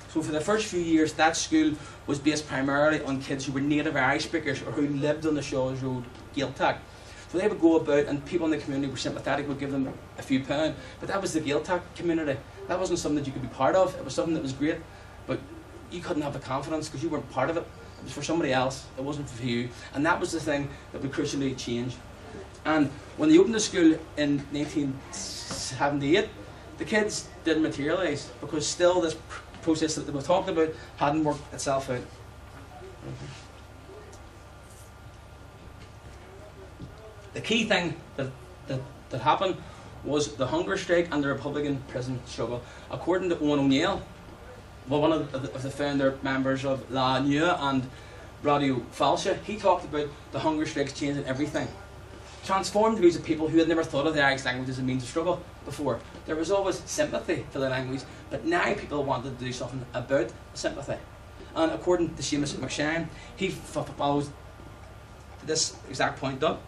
So for the first few years, that school was based primarily on kids who were native Irish speakers or who lived on the Shaw's Road Gaeltacht. So they would go about, and people in the community were sympathetic, would give them a few pounds. But that was the Gaeltacht community. That wasn't something that you could be part of. It was something that was great, but you couldn't have the confidence because you weren't part of it. It was for somebody else. It wasn't for you. And that was the thing that would crucially change. And when they opened the school in 1978, the kids didn't materialise because still this process that they were talking about hadn't worked itself out. The key thing that happened was the hunger strike and the Republican prison struggle. According to Owen O'Neill, one of the founder members of La Nua and Radio Falsha, he talked about the hunger strikes changing everything. Transformed views of people who had never thought of the Irish language as a means of struggle before. There was always sympathy for the language, but now people wanted to do something about sympathy. And according to Seamus McShane, he follows this exact point up,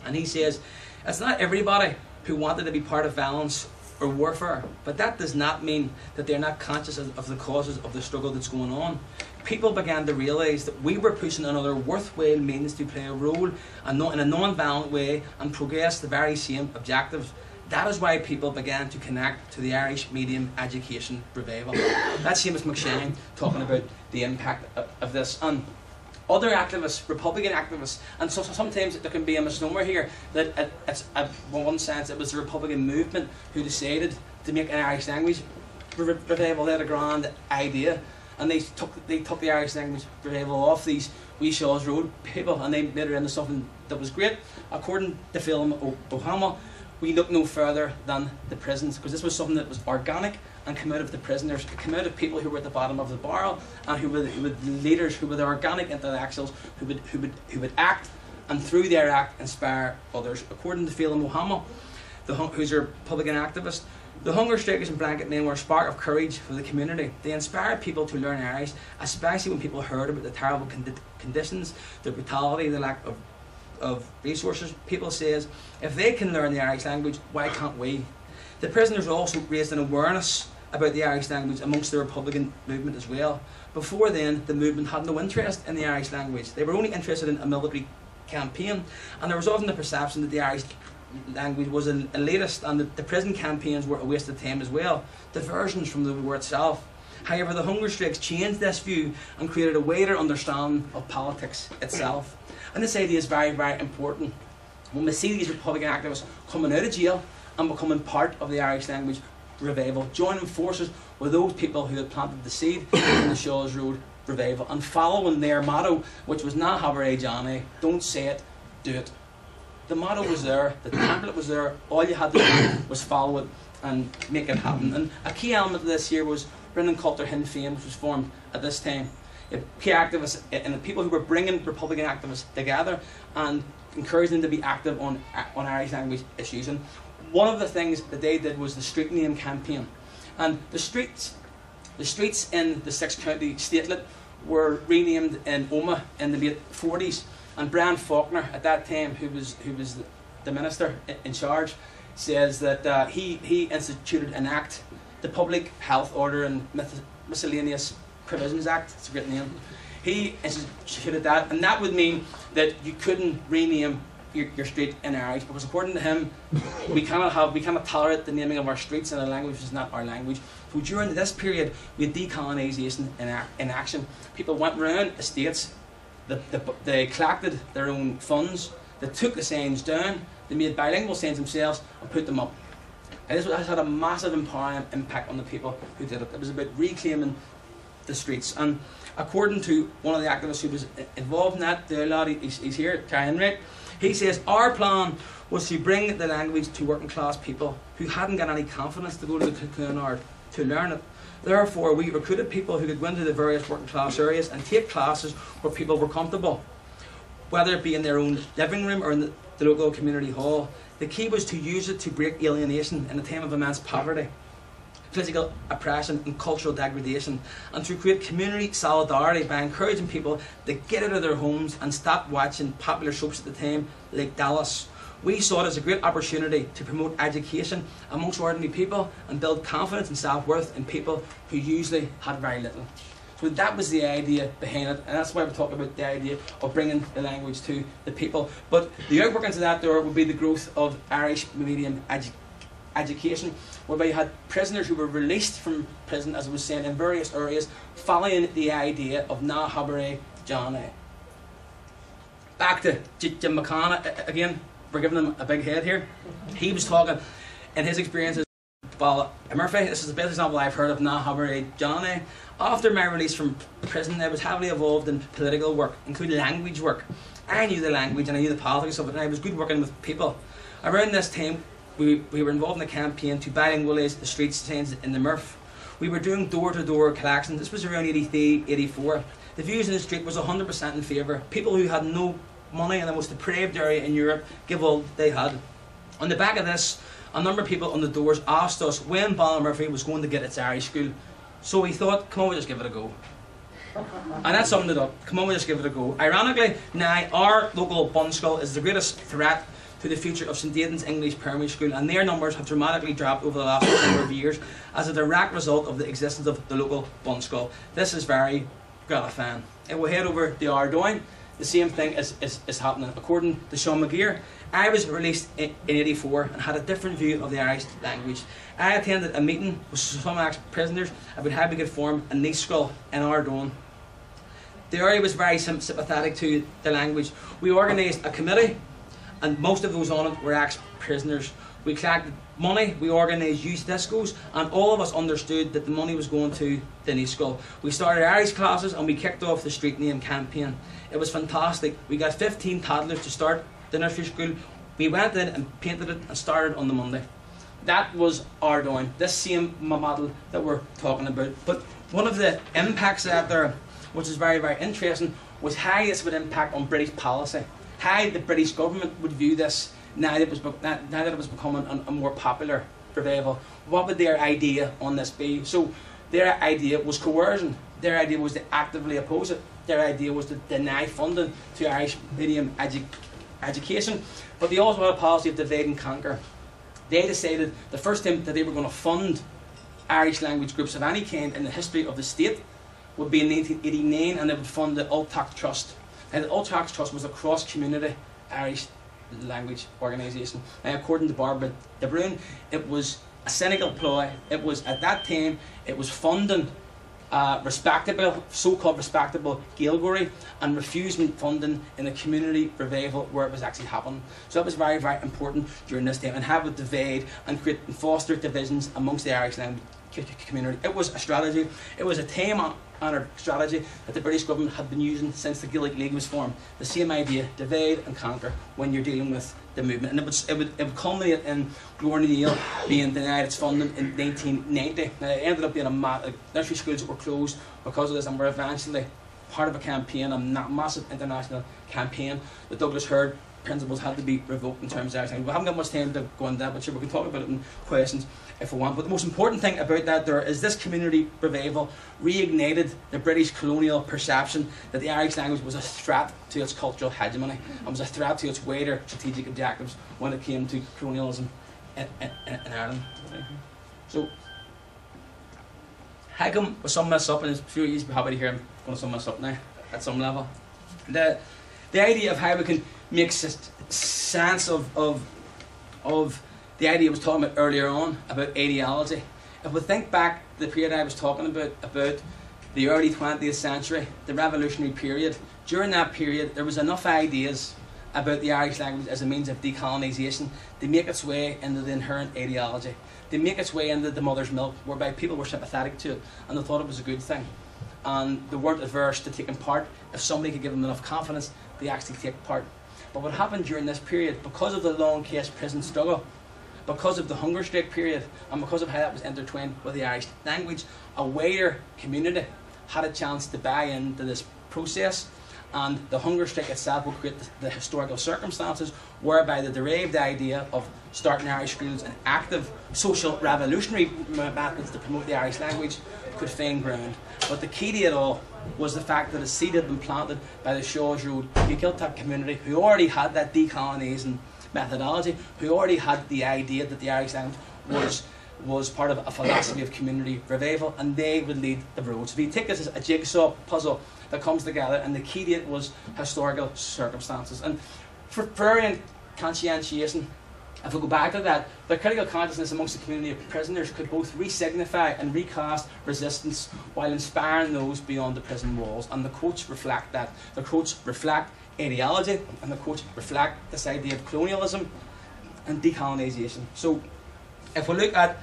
and he says, it's not everybody who wanted to be part of violence or warfare, but that does not mean that they're not conscious of the causes of the struggle that's going on. People began to realise that we were pushing another worthwhile means to play a role in a non-violent way and progress the very same objectives. That is why people began to connect to the Irish medium education revival. That's Seamus McShane talking about the impact of this. And other activists, Republican activists, and so sometimes there can be a misnomer here that in one sense it was the Republican movement who decided to make an Irish language revival. They had a grand idea, and they took the Irish language revival off these wee Shaw's Road people, and they made it into something that was great. According to the film Obama, we look no further than the prisons, because this was something that was organic and came out of the prisoners. It came out of people who were at the bottom of the barrel, and who were the leaders, who were the organic intellectuals, who would act, and through their act inspire others. According to Phelan Muhammad, who's a Republican activist, the hunger strikers and blanket men were a spark of courage for the community. They inspired people to learn Irish, especially when people heard about the terrible conditions, the brutality, the lack of resources. People says, if they can learn the Irish language, why can't we? The prisoners also raised an awareness about the Irish language amongst the Republican movement as well. Before then, the movement had no interest in the Irish language. They were only interested in a military campaign, and there was often the perception that the Irish language was elitist, and that the prison campaigns were a waste of time as well. Diversions from the war itself. However, the hunger strikes changed this view and created a wider understanding of politics itself. And this idea is very, very important. When we see these Republican activists coming out of jail and becoming part of the Irish language revival, joining forces with those people who had planted the seed in the Shaw's Road revival, and following their motto, which was Na Habaré Johnny, don't say it, do it. The motto was there, the template was there, all you had to do was follow it and make it happen. And a key element of this year was Brendan Coulter Sinn Féin, which was formed at this time. Key activists and the people who were bringing Republican activists together and encouraging them to be active on Irish language issues. And one of the things that they did was the street name campaign. And the streets in the 6-county statelet were renamed in Omagh in the late 40s. And Brian Faulkner at that time, who was the minister in charge, says that he instituted an act, the Public Health Order and Miscellaneous Provisions Act. It's a great name. He instituted that, and that would mean that you couldn't rename your street in Irish, because according to him, we cannot tolerate the naming of our streets in a language which is not our language. So during this period, we had decolonisation in action. People went around estates. They collected their own funds, they took the signs down, they made bilingual signs themselves and put them up. And this has had a massive empowering impact on the people who did it. It was about reclaiming the streets. And according to one of the activists who was involved in that, the lad, he's here, Henry, he says, our plan was to bring the language to working class people who hadn't got any confidence to go to the Clonard to learn it. Therefore, we recruited people who could go into the various working class areas and take classes where people were comfortable, whether it be in their own living room or in the local community hall. The key was to use it to break alienation in a time of immense poverty, physical oppression and cultural degradation, and to create community solidarity by encouraging people to get out of their homes and stop watching popular soaps at the time like Dallas. We saw it as a great opportunity to promote education amongst ordinary people and build confidence and self-worth in people who usually had very little. So that was the idea behind it, and that's why we talk about the idea of bringing the language to the people. But the outworkings of that there would be the growth of Irish medium education, whereby you had prisoners who were released from prison, as I was saying, in various areas, following the idea of Na Habaré Johnny. Back to Jim McCann again. We're giving him a big head here. He was talking in his experiences. Well, Murphy, this is the best example I've heard of Na Habaré Johnny. After my release from prison, I was heavily involved in political work, including language work. I knew the language and I knew the politics of it, and I was good working with people. Around this time, we were involved in a campaign to bilingualise the street signs in the Murph. We were doing door-to-door collections. This was around 83, 84. The views in the street was 100% in favour. People who had no money in the most depraved area in Europe give all they had. On the back of this, a number of people on the doors asked us when Ballymurphy was going to get its Irish school. So we thought, come on, we'll just give it a go. And that summed it up. Come on, we'll just give it a go. Ironically, now our local bun school is the greatest threat to the future of St Aidan's English Primary School, and their numbers have dramatically dropped over the last number of years as a direct result of the existence of the local bun school. This is very gratifying. If we head over the Ardoin, the same thing is happening. According to Sean McGeer, I was released in '84 and had a different view of the Irish language. I attended a meeting with some ex-prisoners about how we could form a niche school in Ardoin. The area was very sympathetic to the language. We organised a committee, and most of those on it were ex-prisoners. We collected money, we organised youth discos, and all of us understood that the money was going to the niche school. We started Irish classes and we kicked off the street name campaign. It was fantastic. We got 15 toddlers to start the nursery school. We went in and painted it and started on the Monday. That was Ardoin, this same model that we're talking about. But one of the impacts out there, which is very, very interesting, was how this would impact on British policy. How the British government would view this now that it was becoming a more popular revival. What would their idea on this be? So their idea was coercion. Their idea was to actively oppose it. Their idea was to deny funding to Irish medium education. But they also had a policy of divide and conquer. They decided the first time that they were going to fund Irish language groups of any kind in the history of the state would be in 1989, and they would fund the Ultac Trust. And the Ultac Trust was a cross-community Irish language organisation. Now, according to Barbara De Bruin, it was a cynical ploy. It was, at that time, it was funding respectable, so-called respectable Gaeilgeoirí, and refusing funding in the community revival where it was actually happening. So that was very, very important during this time, and how it would divide and create and foster divisions amongst the Irish language community. It was a strategy. It was a time-honoured strategy that the British government had been using since the Gaelic League was formed. The same idea: divide and conquer when you're dealing with the movement. And it would culminate in Glór being denied its funding in 1990. Now, it ended up being nursery schools that were closed because of this, and were eventually part of a campaign, a massive international campaign. The Douglas Hurd principles had to be revoked in terms of Irish language. We haven't got much time to go into that, but sure, we can talk about it in questions if we want. But the most important thing about that there is this community revival reignited the British colonial perception that the Irish language was a threat to its cultural hegemony and was a threat to its wider strategic objectives when it came to colonialism in Ireland. So, how come we sum this up, and I'm sure you'll be happy to hear I'm going to sum this up now at some level. The idea of how we can make sense of the idea I was talking about earlier on about ideology. If we think back to the period I was talking about the early 20th century, the revolutionary period, during that period there was enough ideas about the Irish language as a means of decolonisation to make its way into the inherent ideology, to make its way into the mother's milk, whereby people were sympathetic to it and they thought it was a good thing. And they weren't averse to taking part if somebody could give them enough confidence they actually take part. But what happened during this period, because of the long case prison struggle, because of the hunger strike period, and because of how that was intertwined with the Irish language, a wider community had a chance to buy into this process, and the hunger strike itself will create the historical circumstances whereby the derived idea of starting Irish schools and active social revolutionary methods to promote the Irish language could find ground. But the key to it all was the fact that a seed had been planted by the Shaws Road Gaeltacht community, who already had that decolonising methodology, who already had the idea that the Irish language was part of a philosophy of community revival, and they would lead the road. So if you take this as a jigsaw puzzle that comes together, and the key to it was historical circumstances. And for variant conscientiation, if we go back to that, the critical consciousness amongst the community of prisoners could both re-signify and recast resistance while inspiring those beyond the prison walls. And the quotes reflect that. The quotes reflect ideology, and the quotes reflect this idea of colonialism and decolonisation. So if we look at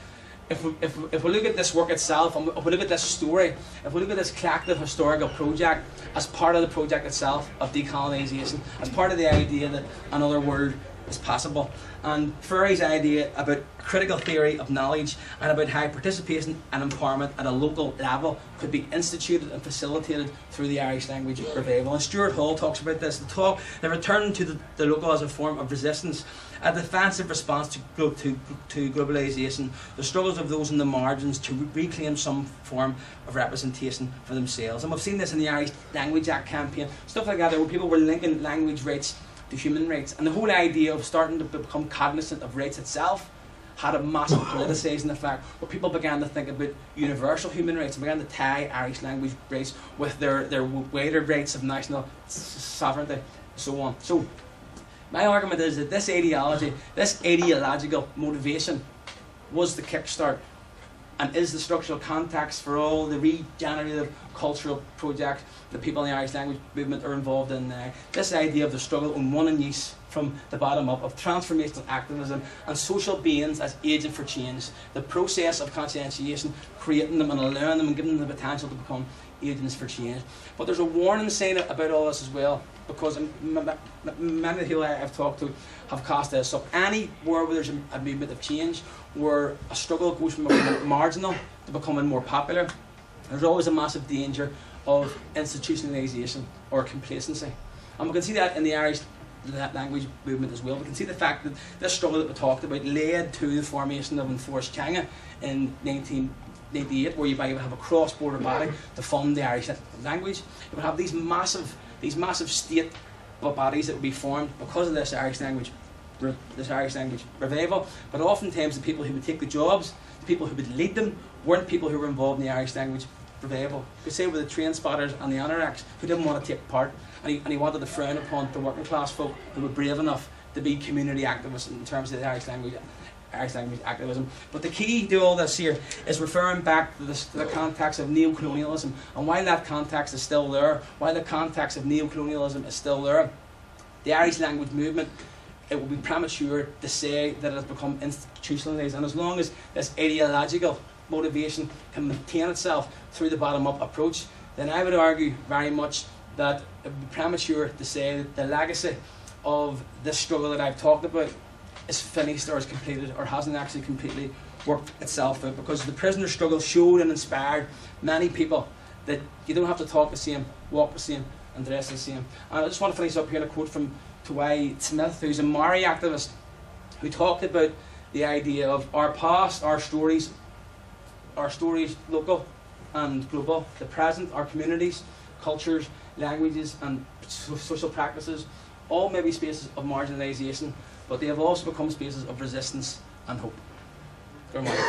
this work itself, and if we look at this story, if we look at this collective historical project as part of the project itself of decolonisation, as part of the idea that another world is possible, and Ferry's idea about critical theory of knowledge, and about how participation and empowerment at a local level could be instituted and facilitated through the Irish language revival. And Stuart Hall talks about this, the return to the local as a form of resistance, a defensive response to globalisation, the struggles of those in the margins to reclaim some form of representation for themselves. And we've seen this in the Irish Language Act campaign, stuff like that, where people were linking language rights to human rights. And the whole idea of starting to become cognizant of rights itself had a massive politicising effect, where people began to think about universal human rights and began to tie Irish language rights with their wider rights of national sovereignty, and so on. So my argument is that this ideology, this ideological motivation, was the kickstart and is the structural context for all the regenerative cultural projects that people in the Irish language movement are involved in now. This idea of the struggle on one and use from the bottom up, of transformational activism and social beings as agent for change, the process of conscientiation, creating them and allowing them and giving them the potential to become agents for change. But there's a warning sign about all this as well, because many of the people I've talked to have cast this up. Anywhere where there's a movement of change, where a struggle goes from becoming marginal to becoming more popular, there's always a massive danger of institutionalisation or complacency. And we can see that in the Irish language movement as well. We can see the fact that this struggle that we talked about led to the formation of enforced Changa in 1998, where you might have a cross-border body to fund the Irish language. You would have these massive state bodies that would be formed because of this Irish language revival. But oftentimes the people who would take the jobs, the people who would lead them, weren't people who were involved in the Irish language revival. You could say with the train spotters and the anorakes who didn't want to take part, and he wanted to frown upon the working class folk who were brave enough to be community activists in terms of the Irish language activism. But the key to all this here is referring back to the context of neo-colonialism, and while that context is still there, while the context of neo-colonialism is still there, the Irish language movement, it would be premature to say that it has become institutionalised. And as long as this ideological motivation can maintain itself through the bottom-up approach, then I would argue very much that it would be premature to say that the legacy of this struggle that I've talked about is finished or is completed or hasn't actually completely worked itself out, because the prisoner struggle showed and inspired many people that you don't have to talk the same, walk the same and dress the same. And I just want to finish up here in a quote from Tawai Smith, who's a Maori activist, who talked about the idea of our past, our stories local and global, the present, our communities, cultures, languages and social practices, all may be spaces of marginalisation, but they have also become spaces of resistance and hope. Good morning.